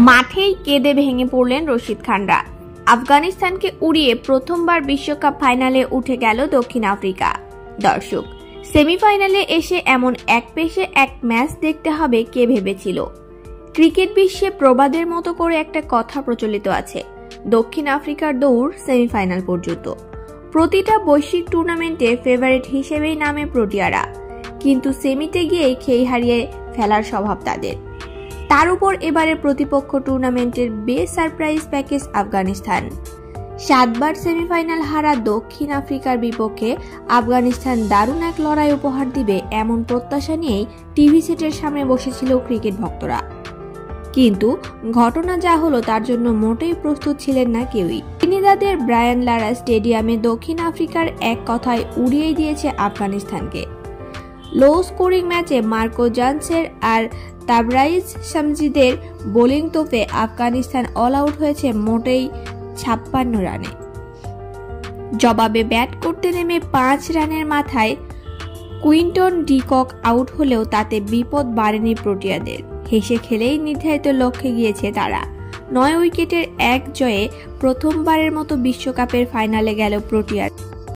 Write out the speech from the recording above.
মাঠেই কেঁদে ভেঙে পড়লেন রশিদ খানরা। আফগানিস্তানকে উড়িয়ে প্রথমবার বিশ্বকাপ ফাইনালে উঠে গেল দক্ষিণ আফ্রিকা। দর্শক, সেমিফাইনালে এসে এমন এক পেশে এক ম্যাচ দেখতে হবে কে ভেবেছিল। ক্রিকেট বিশ্বে প্রবাদের মতো করে একটা কথা প্রচলিত আছে, দক্ষিণ আফ্রিকার দৌড় সেমিফাইনাল পর্যন্ত। প্রতিটা বৈশ্বিক টুর্নামেন্টে ফেভারিট হিসেবেই নামে প্রোটিয়ারা, কিন্তু সেমিতে গিয়ে খেই হারিয়ে ফেলার স্বভাব তাদের। তার উপর এবারে প্রতিপক্ষ টুর্নামেন্টের বেস্ট সারপ্রাইজ প্যাকেজ আফগানিস্তান। 7 বার সেমিফাইনাল হারা দক্ষিণ আফ্রিকার বিপক্ষে আফগানিস্তান দারুণ এক লড়াই উপহার দিবে এমন প্রত্যাশা নিয়েই টিভি সেটের সামনে বসেছিল ক্রিকেট ভক্তরা। কিন্তু ঘটনা যা হলো তার জন্য মোটেই প্রস্তুত ছিলেন না কেউই। ত্রিনিদাদের ব্রায়ান লারা স্টেডিয়ামে দক্ষিণ আফ্রিকার এক কথায় উড়িয়ে দিয়েছে আফগানিস্তানকে। লো স্কোরিং ম্যাচে মার্কো জানসের আর তাবরাইজ শামজিদের বোলিং তোপে আফগানিস্তান অল আউট হয়েছে মোটেই 56 রানে। জবাবে ব্যাট করতে নেমে 5 রানের মাথায় কুইন্টন ডি কক আউট হলেও তাতে বিপদ বাড়েনি প্রোটিয়াদের। হেসে খেলেই নির্ধারিত লক্ষ্যে গিয়েছে তারা। 9 উইকেটের এক জয়ে প্রথমবারের মতো বিশ্বকাপের ফাইনালে গেল প্রোটিয়া।